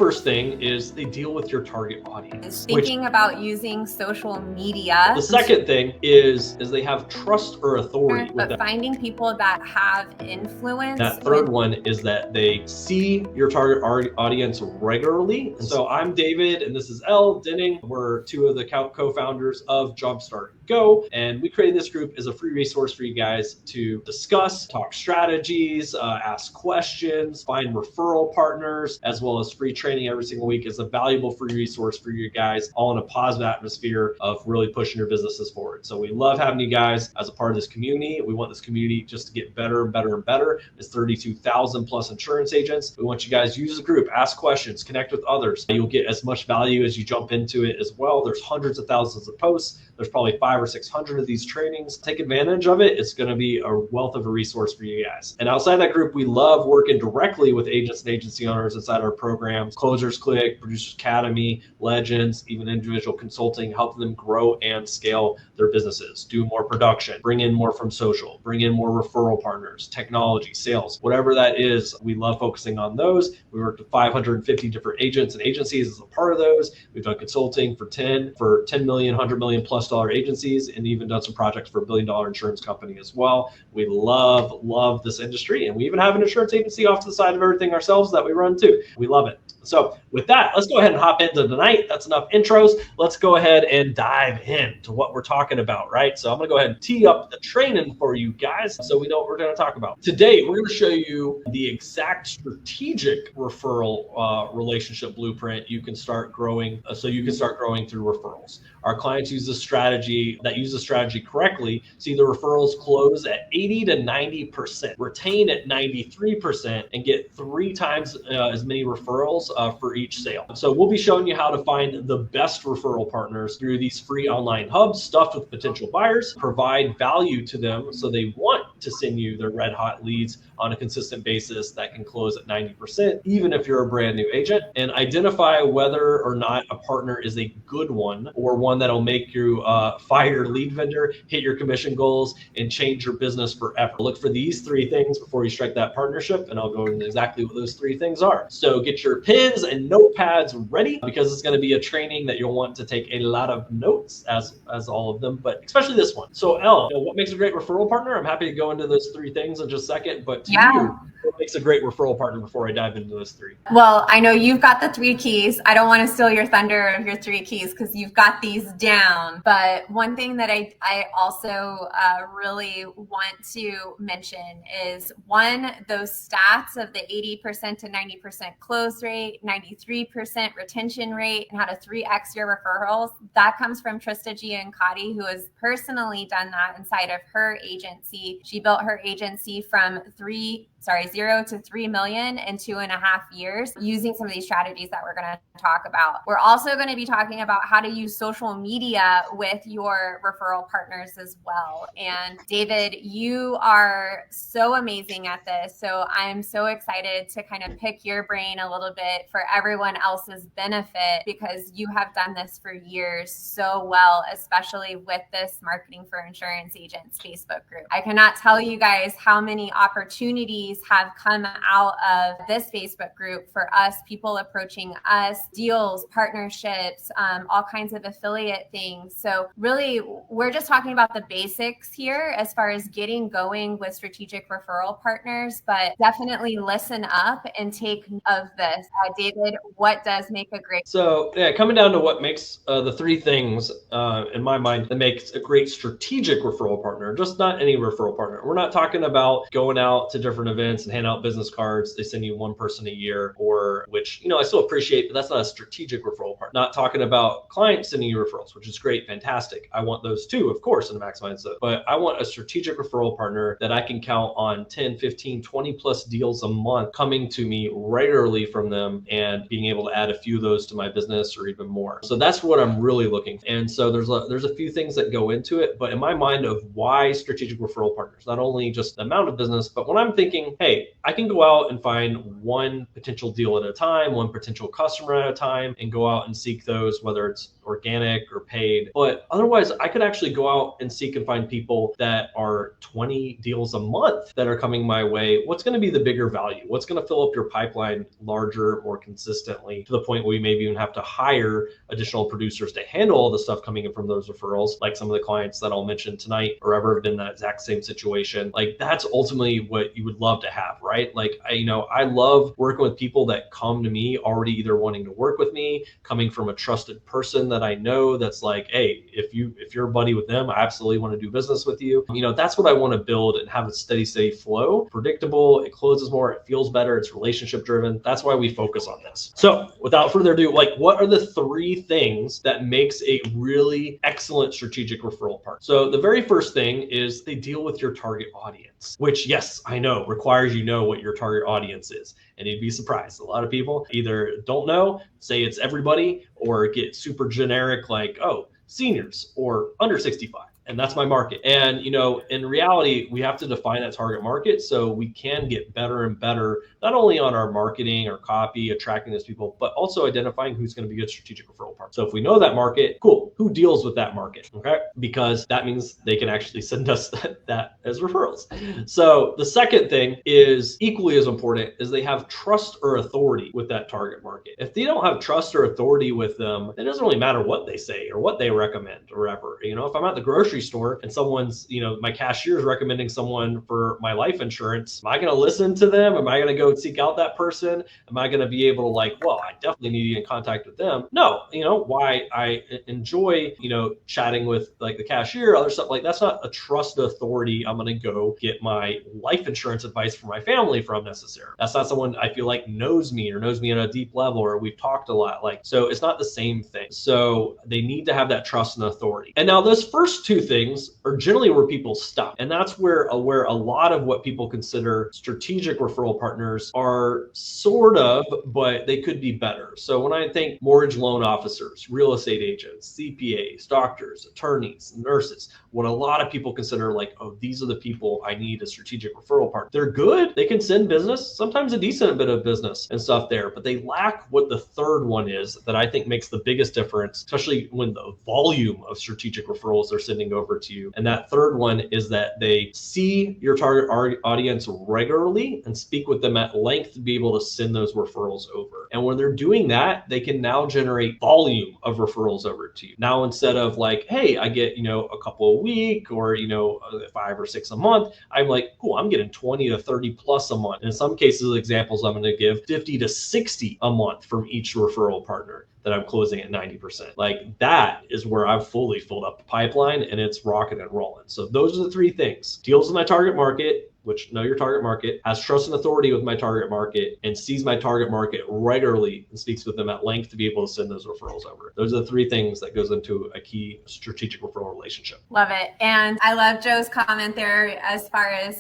First thing is they deal with your target audience. Thinking about using social media. The second thing is they have trust or authority with But finding people that have influence. That third one is that they see your target audience regularly. So I'm David and this is Elle Denning. We're two of the co-founders of Jumpstart Go, and we created this group as a free resource for you guys to discuss, talk strategies, ask questions, find referral partners, as well as free training every single week. It's a valuable free resource for you guys, all in a positive atmosphere of really pushing your businesses forward. So we love having you guys as a part of this community. We want this community just to get better and better and better. There's 32,000 plus insurance agents. We want you guys to use the group, ask questions, connect with others. You'll get as much value as you jump into it as well. There's hundreds of thousands of posts. There's probably 500 or 600 of these trainings. Take advantage of it. It's going to be a wealth of a resource for you guys. And outside that group, we love working directly with agents and agency owners inside our programs, Closers Click, Producers Academy, Legends, even individual consulting, helping them grow and scale their businesses, do more production, bring in more from social, bring in more referral partners, technology, sales, whatever that is. We love focusing on those. We work with 550 different agents and agencies as a part of those. We've done consulting for 10 million, $100 million plus agencies, and even done some projects for $1 billion insurance company as well. We love this industry, and we even have an insurance agency off to the side of everything ourselves that we run too. We love it. So with that, let's go ahead and hop into tonight. That's enough intros. Let's go ahead and dive into what we're talking about, right? So I'm going to go ahead and tee up the training for you guys so we know what we're going to talk about. Today, we're going to show you the exact strategic referral relationship blueprint you can start growing, so you can start growing through referrals. Our clients use this strategy correctly. See the referrals close at 80 to 90%, retain at 93%, and get 3 times as many referrals for each sale. So we'll be showing you how to find the best referral partners through these free online hubs stuffed with potential buyers, provide value to them so they want to send you their red hot leads on a consistent basis that can close at 90%, even if you're a brand new agent, and identify whether or not a partner is a good one or one that'll make you fire your lead vendor, hit your commission goals, and change your business forever. Look for these 3 things before you strike that partnership, and I'll go into exactly what those 3 things are. So get your pens and notepads ready, because it's going to be a training that you'll want to take a lot of notes, as all of them, but especially this one. So Elle, what makes a great referral partner? I'm happy to go into those 3 things in just a second, but to you, what makes a great referral partner before I dive into those 3? Well, I know you've got the 3 keys. I don't want to steal your thunder of your 3 keys because you've got these down. But one thing that I also really want to mention is, one, those stats of the 80% to 90% close rate, 93% retention rate, and how to 3x your referrals. That comes from Trista Giancotti, who has personally done that inside of her agency. She built her agency from 0 to 3 million in 2.5 years using some of these strategies that we're going to talk about. We're also going to be talking about how to use social media with your referral partners as well. And David, you are so amazing at this. So I'm so excited to kind of pick your brain a little bit for everyone else's benefit, because you have done this for years so well, especially with this Marketing for Insurance Agents Facebook group. I cannot tell you guys how many opportunities have come out of this Facebook group for us, people approaching us, deals, partnerships, all kinds of affiliate things. So really, we're just talking about the basics here as far as getting going with strategic referral partners, but definitely listen up and take of this. David, what does make a great? So yeah, coming down to what makes the 3 things in my mind that makes a great strategic referral partner, just not any referral partner. We're not talking about going out to different events and hand out business cards. They send you 1 person a year, or which, I still appreciate, but that's not a strategic referral partner. Not talking about clients sending you referrals, which is great, fantastic. I want those too, of course, and maximize those. But I want a strategic referral partner that I can count on 10, 15, 20 plus deals a month coming to me regularly from them, and being able to add a few of those to my business or even more. So that's what I'm really looking for. And so there's a few things that go into it, but in my mind of why strategic referral partners, not only just the amount of business, but when I'm thinking, hey, I can go out and find one potential deal at a time, one potential customer at a time, and go out and seek those, whether it's organic or paid. But otherwise, I could actually go out and seek and find people that are 20 deals a month that are coming my way. What's going to be the bigger value? What's going to fill up your pipeline larger, more consistently, to the point where we maybe even have to hire additional producers to handle all the stuff coming in from those referrals, like some of the clients that I'll mention tonight or ever have been in that exact same situation. Like, that's ultimately what you would love to have, right? Like, I love working with people that come to me already either wanting to work with me, coming from a trusted person that I know that's like, hey, if you're a buddy with them, I absolutely want to do business with you. That's what I want to build and have a steady flow, predictable. It closes more, it feels better, it's relationship driven. That's why we focus on this. So without further ado, like, what are the 3 things that makes a really excellent strategic referral partner? So the very first thing is they deal with your target audience, which, yes, I know requires what your target audience is. And you'd be surprised. A lot of people either don't know, say it's everybody, or get super generic like, oh, seniors or under 65. And that's my market. And, in reality, we have to define that target market so we can get better and better, not only on our marketing or copy, attracting those people, but also identifying who's going to be a good strategic referral partner. So if we know that market, cool, who deals with that market? Okay. Because that means they can actually send us that as referrals. So the second thing is equally as important, is they have trust or authority with that target market. If they don't have trust or authority with them, it doesn't really matter what they say or what they recommend or whatever. If I'm at the grocery store and someone's, my cashier is recommending someone for my life insurance, am I going to listen to them? Am I going to go seek out that person? Am I going to be able to I definitely need to get in contact with them? No, why I enjoy, chatting with like the cashier, other stuff, like that's not a trusted authority I'm going to go get my life insurance advice for my family from necessarily. That's not someone I feel like knows me or knows me at a deep level, or we've talked a lot. So it's not the same thing. So they need to have that trust and authority. And now those first 2 things are generally where people stop. And that's where a lot of what people consider strategic referral partners are sort of, but they could be better. So when I think mortgage loan officers, real estate agents, CPAs, doctors, attorneys, nurses, what a lot of people consider like, oh, these are the people I need a strategic referral partner. They're good. They can send business, sometimes a decent bit of business and stuff there, but they lack what the third one is that I think makes the biggest difference, especially when the volume of strategic referrals they're sending over to you. And that third one is that they see your target audience regularly and speak with them at length to be able to send those referrals over. And when they're doing that, they can now generate volume of referrals over to you. Now, instead of like, hey, I get, a couple a week or, 5 or 6 a month, I'm like, cool, I'm getting 20 to 30 plus a month. And in some cases, examples I'm going to give 50 to 60 a month from each referral partner that I'm closing at 90%. Like, that is where I've fully filled up the pipeline and it's rocking and rolling. So those are the 3 things: deals with my target market, which know your target market, has trust and authority with my target market, and sees my target market regularly and speaks with them at length to be able to send those referrals over. Those are the 3 things that goes into a key strategic referral relationship. Love it. And I love Joe's comment there as far as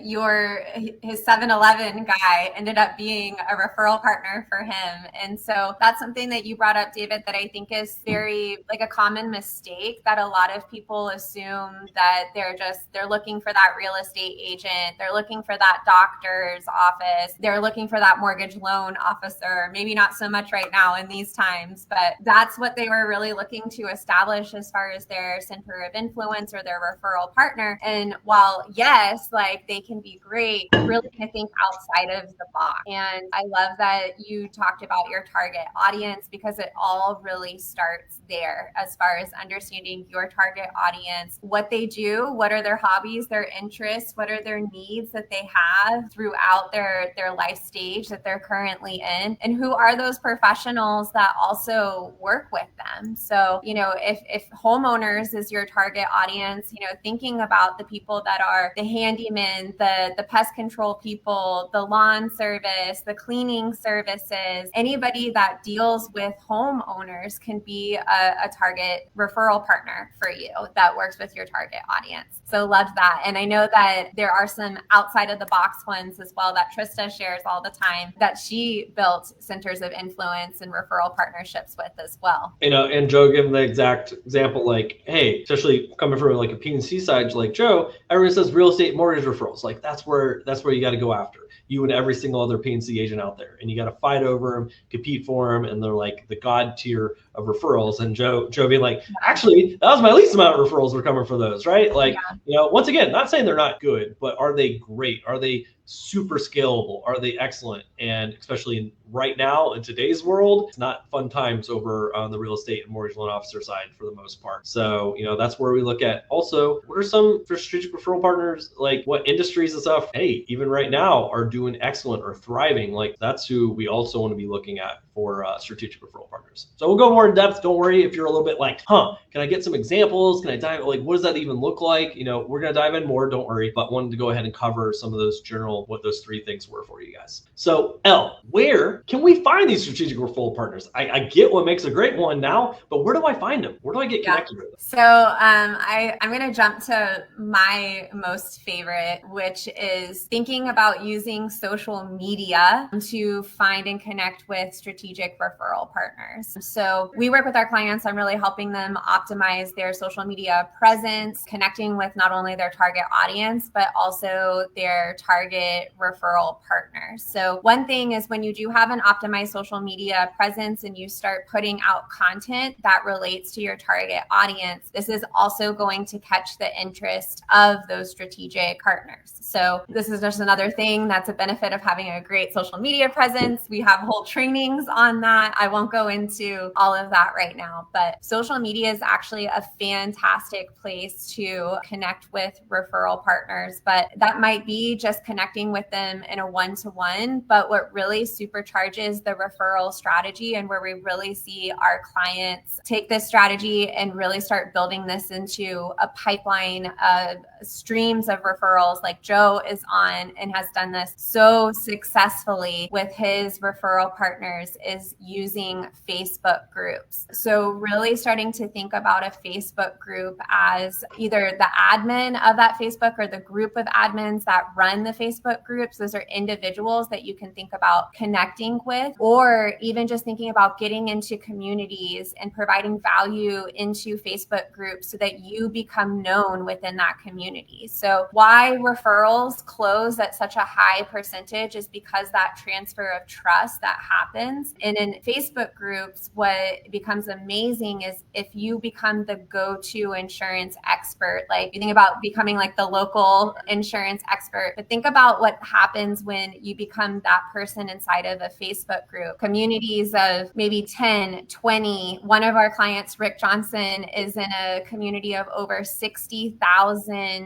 his 7-Eleven guy ended up being a referral partner for him. And so that's something that you brought up, David, that I think is very like a common mistake, that a lot of people assume that they're looking for that real estate agent. They're looking for that doctor's office. They're looking for that mortgage loan officer. Maybe not so much right now in these times, but that's what they were really looking to establish as far as their center of influence or their referral partner. And while yes, like they can be great, really I think outside of the box. And I love that you talked about your target audience, because it all really starts there as far as understanding your target audience, what they do, what are their hobbies, their interests, what are their needs that they have throughout their life stage that they're currently in, and who are those professionals that also work with them. So, if homeowners is your target audience, thinking about the people that are the handyman, the pest control people, the lawn service, the cleaning services, anybody that deals with homeowners can be a target referral partner for you that works with your target audience. So loved that. And I know that there are some outside of the box ones as well that Trista shares all the time that she built centers of influence and referral partnerships with as well. And Joe gave him the exact example, like, hey, especially coming from like a P&C side like Joe, everyone says real estate mortgage referrals. Like that's where you got to go after. You and every single other P&C agent out there, and you got to fight over them, compete for them, and they're like the god tier of referrals. And Joe being like, actually, that was my least amount of referrals were coming for those, right? Like, once again, not saying they're not good, but are they great? Are they super scalable? Are they excellent? And especially right now in today's world, it's not fun times over on the real estate and mortgage loan officer side for the most part. So, that's where we look at also, what are some strategic referral partners, like what industries and stuff, hey, even right now are doing excellent or thriving. Like that's who we also want to be looking at for strategic referral partners. So we'll go more in depth. Don't worry if you're a little bit like, can I get some examples? Can I dive, like, what does that even look like? We're going to dive in more, don't worry, but wanted to go ahead and cover some of those general, what those three things were for you guys. So Elle, where can we find these strategic referral partners? I get what makes a great one now, but where do I find them? Where do I get connected with them? So I'm going to jump to my most favorite, which is thinking about using social media to find and connect with strategic referral partners. So we work with our clients on really helping them optimize their social media presence, connecting with not only their target audience, but also their target referral partners. So one thing is when you do have an optimized social media presence and you start putting out content that relates to your target audience, this is also going to catch the interest of those strategic partners. So this is just another thing that's a benefit of having a great social media presence. We have whole trainings on that. I won't go into all of that right now, but social media is actually a fantastic place to connect with referral partners. But that might be just connecting with them in a one-to-one, but what really supercharges the referral strategy and where we really see our clients take this strategy and really start building this into a pipeline of streams of referrals like Joe is on and has done this so successfully with his referral partners is using Facebook groups. So really starting to think about a Facebook group as either the admin of that Facebook or the group of admins that run the Facebook groups. Those are individuals that you can think about connecting with, or even just thinking about getting into communities and providing value into Facebook groups so that you become known within that community. So why referrals close at such a high percentage is because that transfer of trust that happens. And in Facebook groups, what becomes amazing is if you become the go-to insurance expert, like you think about becoming like the local insurance expert, but think about what happens when you become that person inside of a Facebook group. Communities of maybe 10, 20. One of our clients, Rick Johnson, is in a community of over 60,000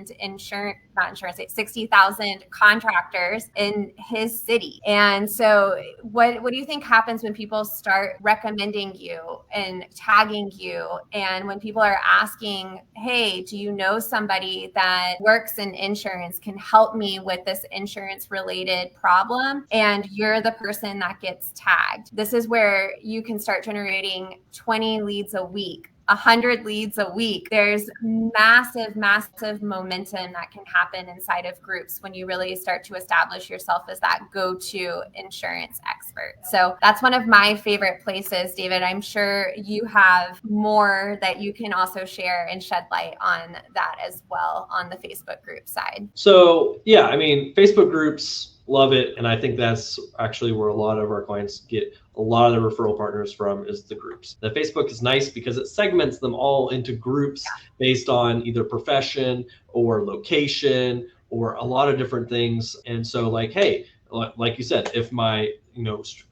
60,000 contractors in his city. And so what do you think happens when people start recommending you and tagging you? And when people are asking, hey, do you know somebody that works in insurance, can help me with this insurance related problem? And you're the person that gets tagged. This is where you can start generating 20 leads a week, 100 leads a week. There's massive momentum that can happen inside of groups when you really start to establish yourself as that go-to insurance expert. So that's one of my favorite places, David. I'm sure you have more that you can also share and shed light on that as well on the Facebook group side. So yeah, I mean, Facebook groups, love it. And I think that's actually where a lot of our clients get a lot of the referral partners from is the groups. The Facebook is nice because it segments them all into groups based on either profession or location or a lot of different things. And so like, hey, like you said, if my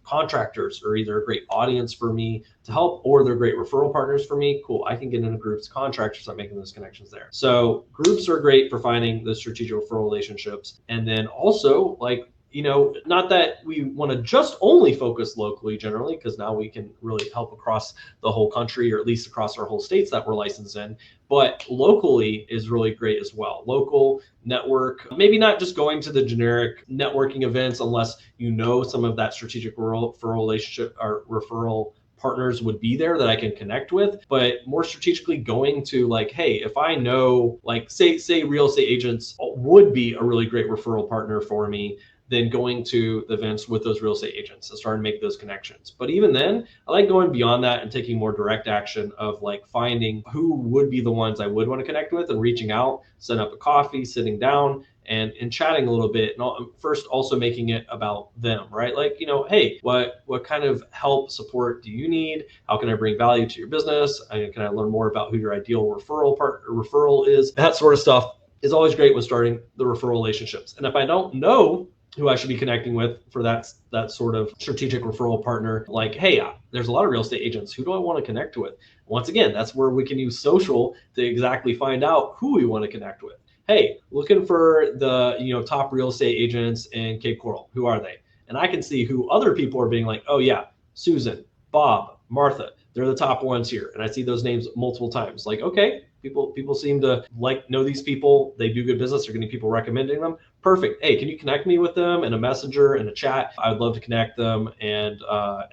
contractors are either a great audience for me to help or they're great referral partners for me, cool, I can get into groups, contractors, start making those connections there. So groups are great for finding the strategic referral relationships. And then also like, not that we want to just only focus locally generally, because now we can really help across the whole country or at least across our whole states that we're licensed in, but locally is really great as well. Local network, maybe not just going to the generic networking events unless some of that strategic referral relationship or referral partners would be there that I can connect with, but more strategically going to like, hey, if I know, like say real estate agents would be a really great referral partner for me, then going to the events with those real estate agents and starting to make those connections. But even then, I like going beyond that and taking more direct action of like finding who would be the ones I would want to connect with and reaching out, setting up a coffee, sitting down and chatting a little bit. And first also making it about them, right? Like, hey, what kind of help, support do you need? How can I bring value to your business? Can I learn more about who your ideal referral is? That sort of stuff is always great when starting the referral relationships. And if I don't know who I should be connecting with for that sort of strategic referral partner, like, hey, there's a lot of real estate agents. Who do I want to connect with? Once again, that's where we can use social to exactly find out who we want to connect with. Hey, looking for the top real estate agents in Cape Coral. Who are they? And I can see who other people are being like, oh yeah, Susan, Bob, Martha. They're the top ones here. And I see those names multiple times. Like, okay, people seem to know these people. They do good business. They're getting people recommending them. Perfect. Hey, can you connect me with them in a messenger, in a chat? I'd love to connect them. And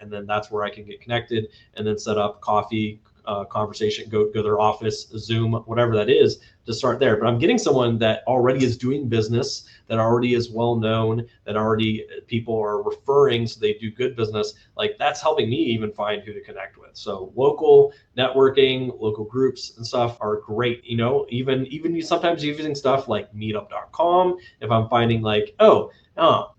then that's where I can get connected and then set up coffee, conversation, go to their office, Zoom, whatever that is, to start there. But I'm getting someone that already is doing business, that already is well known, that already people are referring, so they do good business. Like that's helping me even find who to connect with. So local networking, local groups and stuff are great. Even sometimes using stuff like meetup.com. If I'm finding like,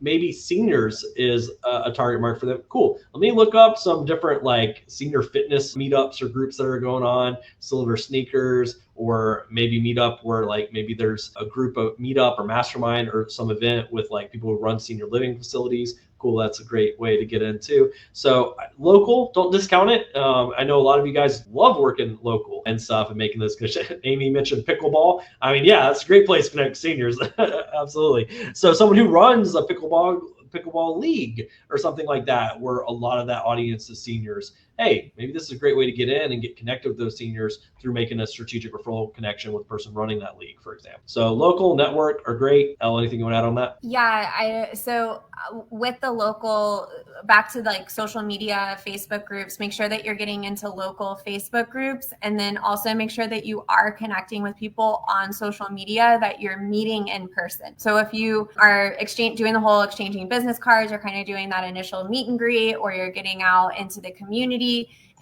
maybe seniors is a target market for them. Cool. Let me look up some different like senior fitness meetups or groups that are going on, Silver Sneakers, or maybe meetup where like maybe there's a group of meetup or mastermind or some event with like people who run senior living facilities. Cool. That's a great way to get into. So local, don't discount it. I know a lot of you guys love working local and stuff and making this good. Amy mentioned pickleball. I mean, yeah, that's a great place to connect seniors. Absolutely. So someone who runs a pickleball league or something like that, where a lot of that audience is seniors. Hey, maybe this is a great way to get in and get connected with those seniors through making a strategic referral connection with the person running that league, for example. So local network are great. Elle, anything you want to add on that? Yeah, so with the local, back to like social media, Facebook groups, make sure that you're getting into local Facebook groups, and then also make sure that you are connecting with people on social media that you're meeting in person. So if you are doing the whole exchanging business cards, you're kind of doing that initial meet and greet, or you're getting out into the community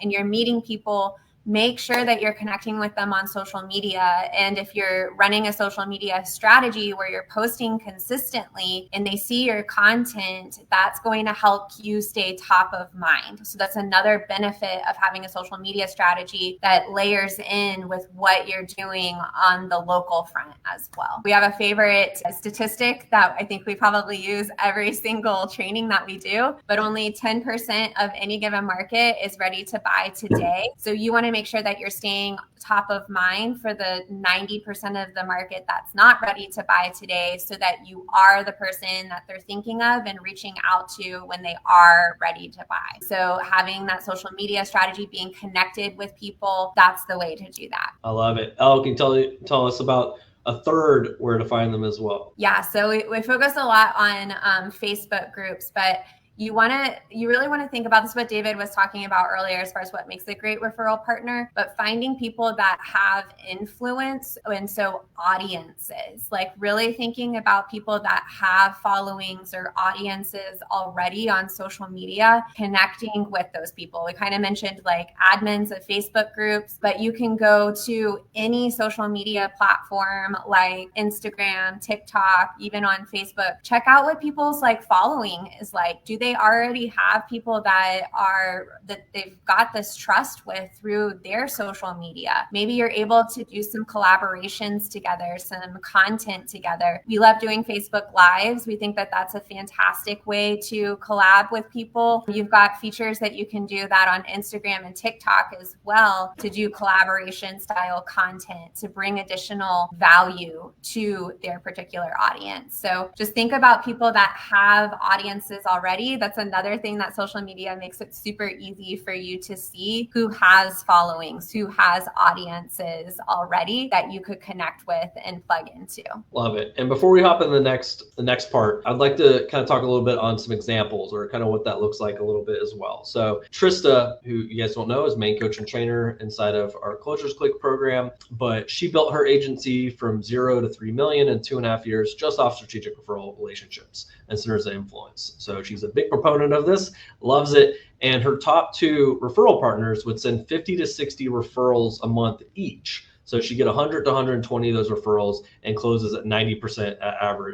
and you're meeting people, make sure that you're connecting with them on social media. And if you're running a social media strategy where you're posting consistently and they see your content, that's going to help you stay top of mind. So that's another benefit of having a social media strategy that layers in with what you're doing on the local front as well. We have a favorite statistic that I think we probably use every single training that we do, but only 10% of any given market is ready to buy today. So you want to make sure that you're staying top of mind for the 90% of the market that's not ready to buy today, so that you are the person that they're thinking of and reaching out to when they are ready to buy. So having that social media strategy, being connected with people, that's the way to do that. I love it. Elle, can you tell us about a third where to find them as well? Yeah, so we focus a lot on Facebook groups, but you really want to think about this, what David was talking about earlier, as far as what makes a great referral partner, but finding people that have influence. And so audiences, like really thinking about people that have followings or audiences already on social media, connecting with those people. We kind of mentioned like admins of Facebook groups, but you can go to any social media platform like Instagram, TikTok, even on Facebook. Check out what people's like following is like. Do they already have people that they've got this trust with through their social media? Maybe you're able to do some collaborations together, some content together. We love doing Facebook Lives. We think that that's a fantastic way to collab with people. You've got features that you can do that on Instagram and TikTok as well, to do collaboration style content to bring additional value to their particular audience. So just think about people that have audiences already That's another thing that social media makes it super easy for you to see who has followings, who has audiences already that you could connect with and plug into. Love it. And before we hop in the next part, I'd like to kind of talk a little bit on some examples or kind of what that looks like a little bit as well. So Trista, who you guys don't know, is main coach and trainer inside of our Closures Click program, but she built her agency from 0 to 3 million in 2.5 years just off strategic referral relationships and centers of influence. So she's a big proponent of this, loves it. And her top 2 referral partners would send 50 to 60 referrals a month each. So she get 100 to 120 of those referrals and closes at 90%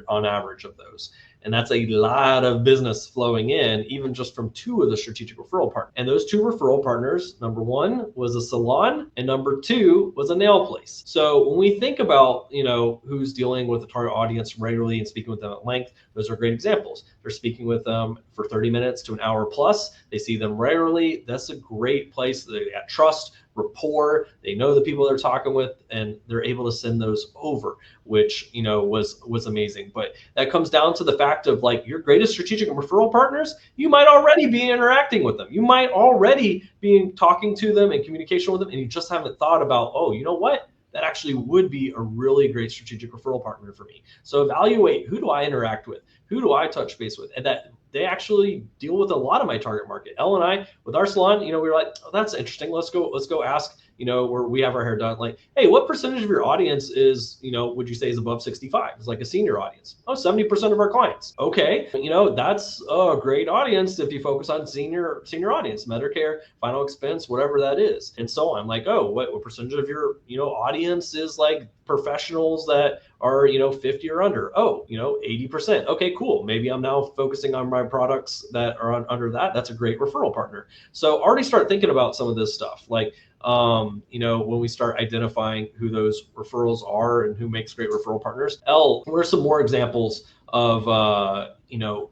on average of those. And that's a lot of business flowing in, even just from 2 of the strategic referral partners. And those 2 referral partners, number 1 was a salon and number 2 was a nail place. So when we think about, who's dealing with the target audience regularly and speaking with them at length, those are great examples. They're speaking with them for 30 minutes to an hour plus. They see them regularly. That's a great place. They got trust, rapport, they know the people they're talking with, and they're able to send those over, which was amazing. But that comes down to the fact of like your greatest strategic referral partners, you might already be interacting with them, you might already be talking to them and communication with them, and you just haven't thought about, oh, you know what, that actually would be a really great strategic referral partner for me. So evaluate, who do I interact with, who do I touch base with, and that they actually deal with a lot of my target market. Elle and I, with our salon, we were like, oh, that's interesting. Let's go ask, where we have our hair done. Like, hey, what percentage of your audience is, would you say is above 65? It's like a senior audience. Oh, 70% of our clients. Okay. That's a great audience if you focus on senior audience, Medicare, final expense, whatever that is. And so I'm like, oh, what percentage of your, audience is like professionals that are, 50 or under? Oh, 80%. Okay, cool. Maybe I'm now focusing on my products that are under that. That's a great referral partner. So already start thinking about some of this stuff. Like, when we start identifying who those referrals are and who makes great referral partners. Elle, what are some more examples of,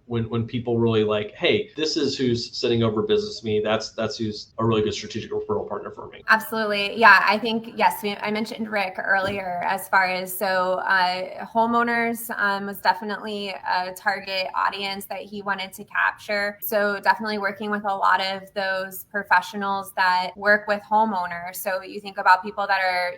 when people really like, hey, this is who's sending over business to me. That's who's a really good strategic referral partner for me. Absolutely. Yeah, I think, yes, I mentioned Rick earlier as far as, homeowners was definitely a target audience that he wanted to capture. So definitely working with a lot of those professionals that work with homeowners. So you think about people that are,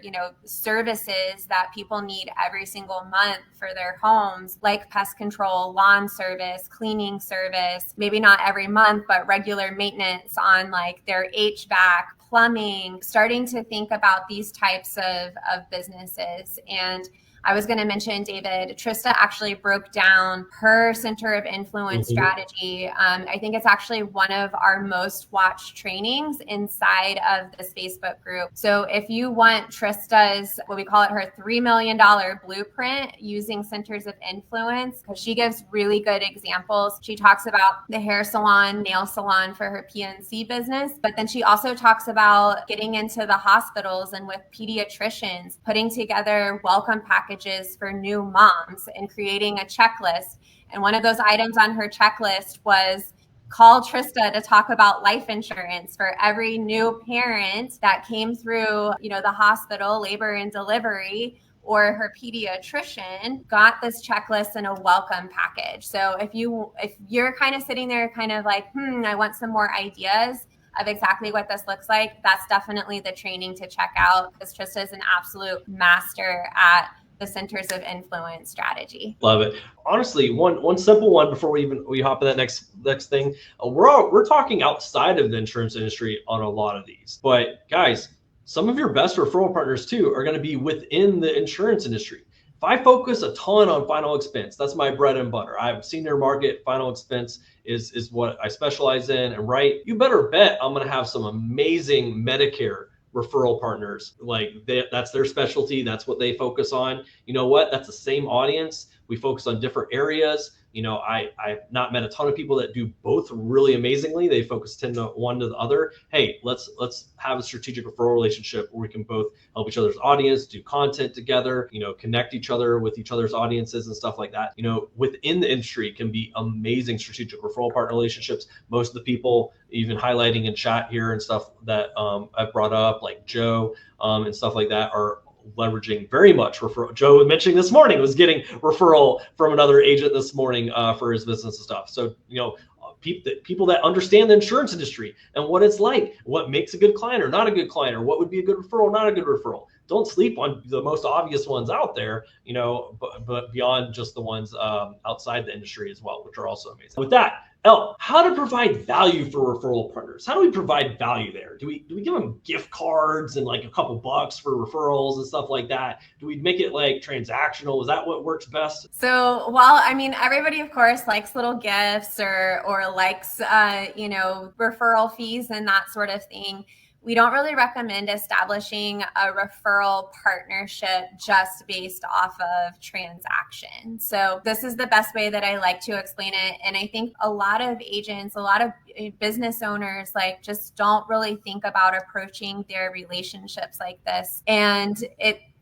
services that people need every single month for their homes, like pest control, lawn service, cleaning service, maybe not every month, but regular maintenance on like their HVAC, plumbing, starting to think about these types of businesses. And I was going to mention, David, Trista actually broke down her center of influence strategy. I think it's actually one of our most watched trainings inside of this Facebook group. So if you want Trista's, what we call it, her $3 million blueprint using centers of influence, because she gives really good examples. She talks about the hair salon, nail salon for her PNC business, but then she also talks about getting into the hospitals and with pediatricians, putting together welcome packages for new moms and creating a checklist. And one of those items on her checklist was call Trista to talk about life insurance for every new parent that came through, the hospital, labor and delivery, or her pediatrician got this checklist and a welcome package. So if you're kind of sitting there kind of like, I want some more ideas of exactly what this looks like, that's definitely the training to check out, because Trista is an absolute master at the centers of influence strategy. Love it. Honestly, one simple one before we hop in that next thing. We're talking outside of the insurance industry on a lot of these, but guys, some of your best referral partners too are going to be within the insurance industry. If I focus a ton on final expense, that's my bread and butter. I've senior market final expense is what I specialize in, and right, you better bet I'm going to have some amazing Medicare referral partners. Like that's their specialty. That's what they focus on. You know what? That's the same audience. We focus on different areas. I've not met a ton of people that do both really amazingly. They focus 10 to 1 to the other. Hey, let's have a strategic referral relationship where we can both help each other's audience, do content together, connect each other with each other's audiences and stuff like that. Within the industry can be amazing strategic referral partner relationships. Most of the people even highlighting in chat here and stuff that I've brought up, like Joe and stuff like that, are leveraging very much referral. Joe was mentioning this morning was getting referral from another agent this morning for his business and stuff. So, people that understand the insurance industry and what it's like, what makes a good client or not a good client, or what would be a good referral, not a good referral. Don't sleep on the most obvious ones out there, but beyond just the ones outside the industry as well, which are also amazing. With that, Elle, how to provide value for referral partners? How do we provide value there? Do we give them gift cards and like a couple bucks for referrals and stuff like that? Do we make it like transactional? Is that what works best? So, well, I mean, everybody, of course, likes little gifts or likes, referral fees and that sort of thing. We don't really recommend establishing a referral partnership just based off of transaction. So this is the best way that I like to explain it. And I think a lot of agents, a lot of business owners, like, just don't really think about approaching their relationships like this. And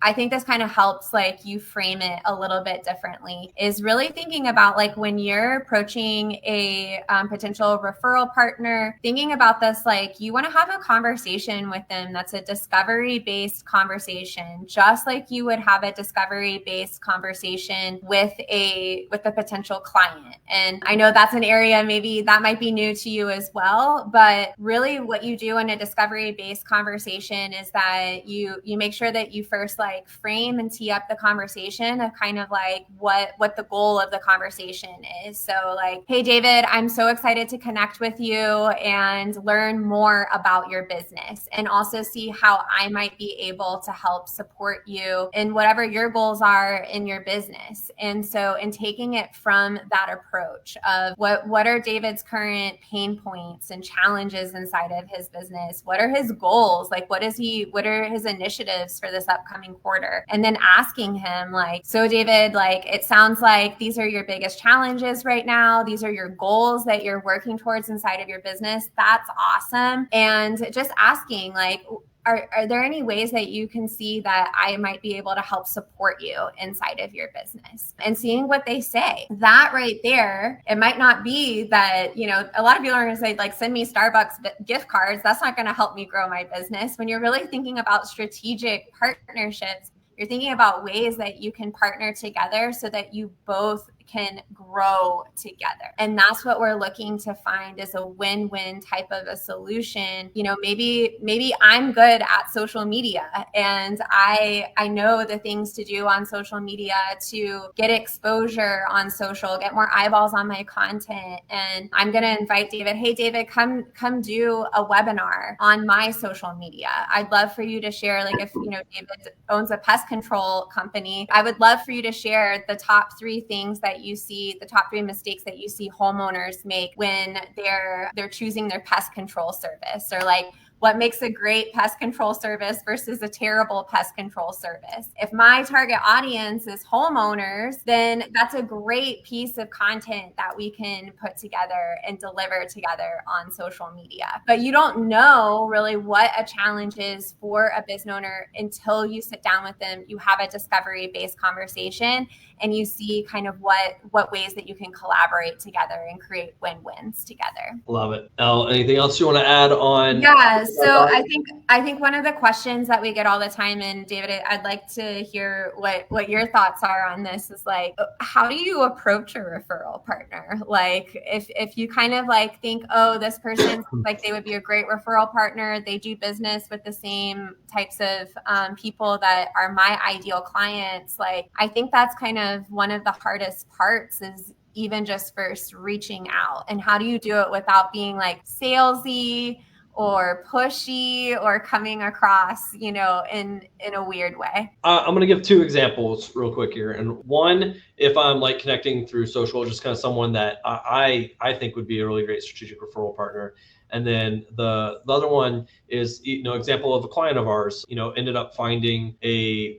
I think this kind of helps like you frame it a little bit differently, is really thinking about like when you're approaching a potential referral partner, thinking about this, like you want to have a conversation with them that's a discovery-based conversation, just like you would have a discovery-based conversation with a potential client. And I know that's an area maybe that might be new to you as well, but really what you do in a discovery-based conversation is that you make sure that you first like frame and tee up the conversation of kind of like what the goal of the conversation is. So like, hey, David, I'm so excited to connect with you and learn more about your business and also see how I might be able to help support you in whatever your goals are in your business. And so in taking it from that approach of what are David's current pain points and challenges inside of his business? What are his goals? Like, what are his initiatives for this upcoming quarter? And then asking him like, so David, like, it sounds like these are your biggest challenges right now. These are your goals that you're working towards inside of your business. That's awesome. And just asking like, are there any ways that you can see that I might be able to help support you inside of your business? And seeing what they say. That right there, it might not be that, a lot of people are going to say like, send me Starbucks gift cards. That's not going to help me grow my business. When you're really thinking about strategic partnerships, you're thinking about ways that you can partner together so that you both can grow together. And that's what we're looking to find, is a win-win type of a solution. Maybe I'm good at social media and I know the things to do on social media to get exposure on social, get more eyeballs on my content. And I'm going to invite David, hey, David, come do a webinar on my social media. I'd love for you to share, like if, David owns a pest control company, I would love for you to share the top 3 things that you see, the top 3 mistakes that you see homeowners make when they're choosing their pest control service, or like what makes a great pest control service versus a terrible pest control service. If my target audience is homeowners, then that's a great piece of content that we can put together and deliver together on social media. But you don't know really what a challenge is for a business owner until you sit down with them, you have a discovery-based conversation, and you see kind of what ways that you can collaborate together and create win-wins together. Love it. Elle, anything else you want to add on? Yeah, so I think one of the questions that we get all the time, and David, I'd like to hear what your thoughts are on this, is like, how do you approach a referral partner? Like if you kind of like think, oh, this person like they would be a great referral partner, they do business with the same types of people that are my ideal clients. Like, I think that's kind of one of the hardest parts, is even just first reaching out. And how do you do it without being like salesy or pushy or coming across, in a weird way? I'm going to give 2 examples real quick here. And one, if I'm like connecting through social, just kind of someone that I think would be a really great strategic referral partner. And then the other one is, example of a client of ours, ended up finding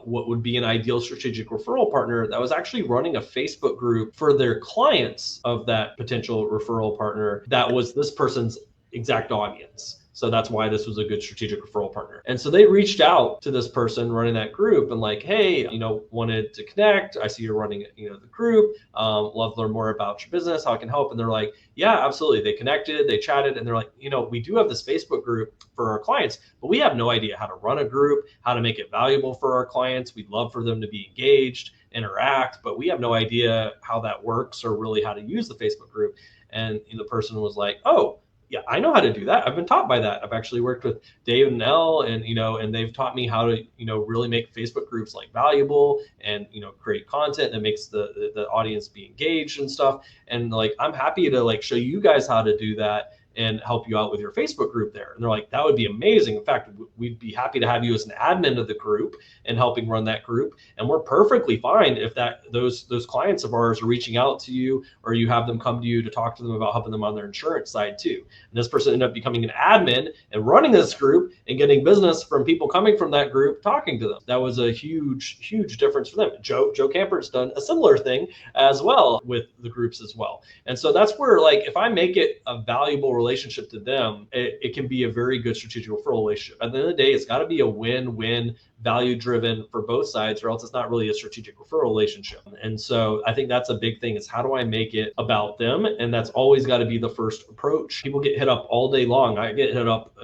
what would be an ideal strategic referral partner that was actually running a Facebook group for their clients of that potential referral partner that was this person's exact audience. So that's why this was a good strategic referral partner. And so they reached out to this person running that group and like, hey, wanted to connect. I see you're running, the group. Love to learn more about your business, how I can help. And they're like, yeah, absolutely. They connected, they chatted, and they're like, we do have this Facebook group for our clients, but we have no idea how to run a group, how to make it valuable for our clients. We'd love for them to be engaged, interact, but we have no idea how that works or really how to use the Facebook group. And the person was like, oh, yeah, I know how to do that. I've been taught by that. I've actually worked with Dave and Elle, and and they've taught me how to really make Facebook groups like valuable, and create content that makes the audience be engaged and stuff. And like, I'm happy to like show you guys how to do that and help you out with your Facebook group there. And they're like, that would be amazing. In fact, we'd be happy to have you as an admin of the group and helping run that group. And we're perfectly fine if those clients of ours are reaching out to you, or you have them come to you to talk to them about helping them on their insurance side too. And this person ended up becoming an admin and running this group and getting business from people coming from that group talking to them. That was a huge, huge difference for them. Joe Kampert's done a similar thing as well with the groups as well. And so that's where, like, if I make it a valuable relationship to them, it can be a very good strategic referral relationship. At the end of the day, it's got to be a win-win, value driven for both sides, or else it's not really a strategic referral relationship. And so I think that's a big thing, is how do I make it about them? And that's always got to be the first approach. People get hit up all day long. I get hit up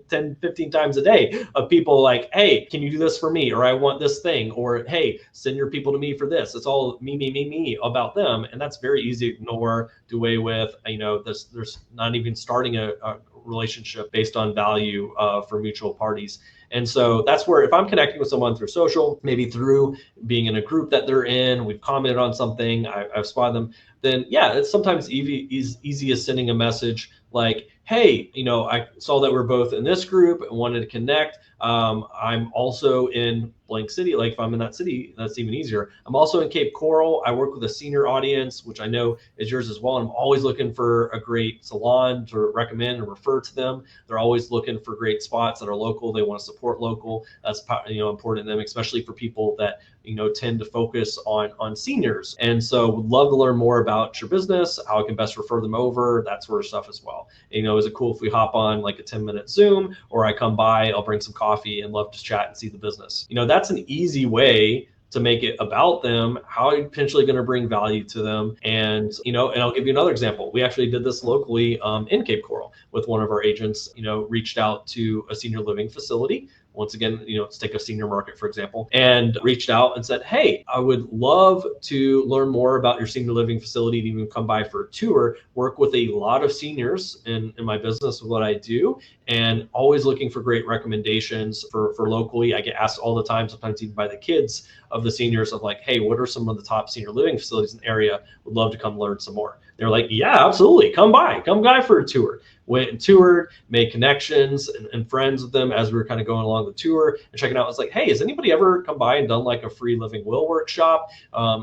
10, 15 times a day of people like, hey, can you do this for me? Or I want this thing, or hey, send your people to me for this. It's all me about them. And that's very easy to ignore, do away with. There's not even starting a relationship based on value for mutual parties. And so that's where, if I'm connecting with someone through social, maybe through being in a group that they're in, we've commented on something, I've spotted them, then yeah, it's sometimes easy as sending a message like, hey, I saw that we're both in this group and wanted to connect. I'm also in blank city. Like, if I'm in that city, that's even easier. I'm also in Cape Coral. I work with a senior audience, which I know is yours as well. And I'm always looking for a great salon to recommend and refer to them. They're always looking for great spots that are local. They want to support local. That's important to them, especially for people that tend to focus on seniors. And so would love to learn more about your business, how I can best refer them over, that sort of stuff as well. Is it cool if we hop on like a 10-minute Zoom, or I come by, I'll bring some coffee and love to chat and see the business. That's an easy way to make it about them. How are you potentially going to bring value to them? And, and I'll give you another example. We actually did this locally in Cape Coral with one of our agents, reached out to a senior living facility. Once again, let's take a senior market, for example, and reached out and said, hey, I would love to learn more about your senior living facility and even come by for a tour. Work with a lot of seniors in my business with what I do, and always looking for great recommendations for locally. I get asked all the time, sometimes even by the kids of the seniors, of like, hey, what are some of the top senior living facilities in the area? Would love to come learn some more. They're like, yeah, absolutely. Come by for a tour. Went and toured, made connections and friends with them as we were kind of going along the tour and checking out. It's like, hey, has anybody ever come by and done like a free living will workshop?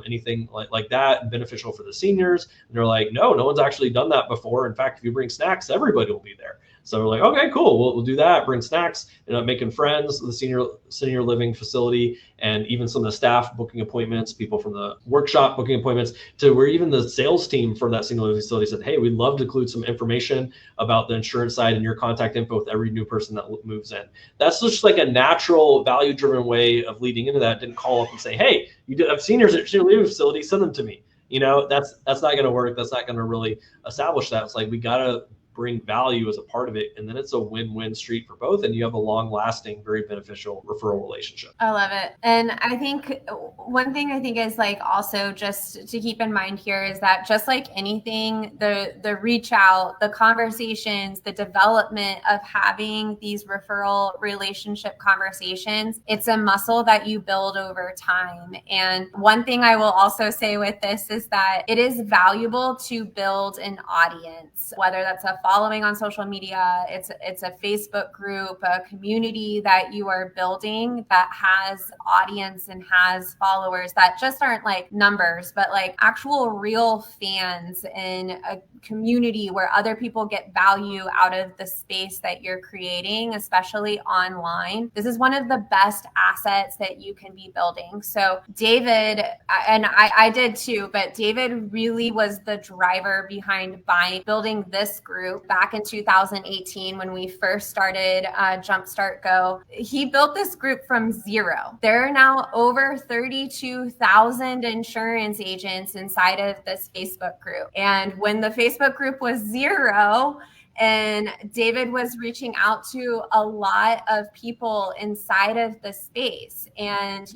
Anything like that beneficial for the seniors? And they're like, no one's actually done that before. In fact, if you bring snacks, everybody will be there. So we're like, okay, cool. We'll do that. Bring snacks, end up making friends with the senior living facility, and even some of the staff booking appointments, people from the workshop booking appointments, to where even the sales team for that senior living facility said, hey, we'd love to include some information about the insurance side and your contact info with every new person that moves in. That's just like a natural, value-driven way of leading into that. Didn't call up and say, hey, you have seniors at your senior living facility, send them to me. That's not going to work. That's not going to really establish that. It's like, we got to bring value as a part of it, and then it's a win-win street for both, and you have a long-lasting, very beneficial referral relationship. I love it. And I think one thing I think is like also just to keep in mind here is that just like anything, the reach out, the conversations, the development of having these referral relationship conversations, it's a muscle that you build over time. And one thing I will also say with this is that it is valuable to build an audience, whether that's a following on social media, it's a Facebook group, a community that you are building that has audience and has followers that just aren't like numbers, but like actual real fans in a community where other people get value out of the space that you're creating, especially online. This is one of the best assets that you can be building. So David, and I did too, but David really was the driver behind building this group back in 2018 when we first started Jumpstart Go. He built this group from zero. There are now over 32,000 insurance agents inside of this Facebook group. And when the Facebook group was zero, And David was reaching out to a lot of people inside of the space and,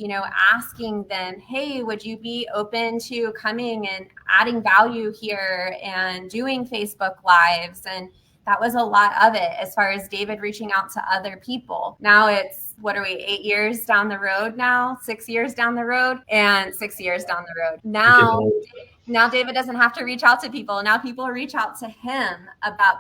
asking them, hey, would you be open to coming and adding value here and doing Facebook Lives? And that was a lot of it as far as David reaching out to other people. Now it's, what are we, 8 years down the road now, 6 years down the road, and 6 years down the road. Now David doesn't have to reach out to people. Now people reach out to him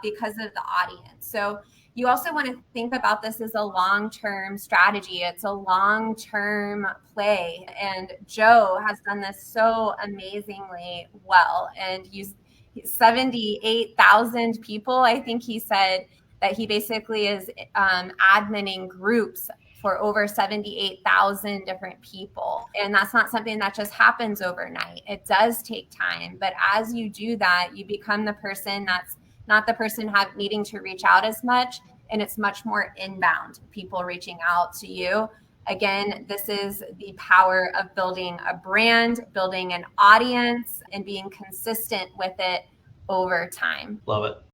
because of the audience. So you also want to think about this as a long-term strategy. It's a long-term play. And Joe has done this so amazingly well. And 78,000 people, I think he said, that he basically is adminning groups for over 78,000 different people. And that's not something that just happens overnight. It does take time. But as you do that, you become the person that's not the person needing to reach out as much. And it's much more inbound, people reaching out to you. Again, this is the power of building a brand, building an audience, and being consistent with it over time. Love it.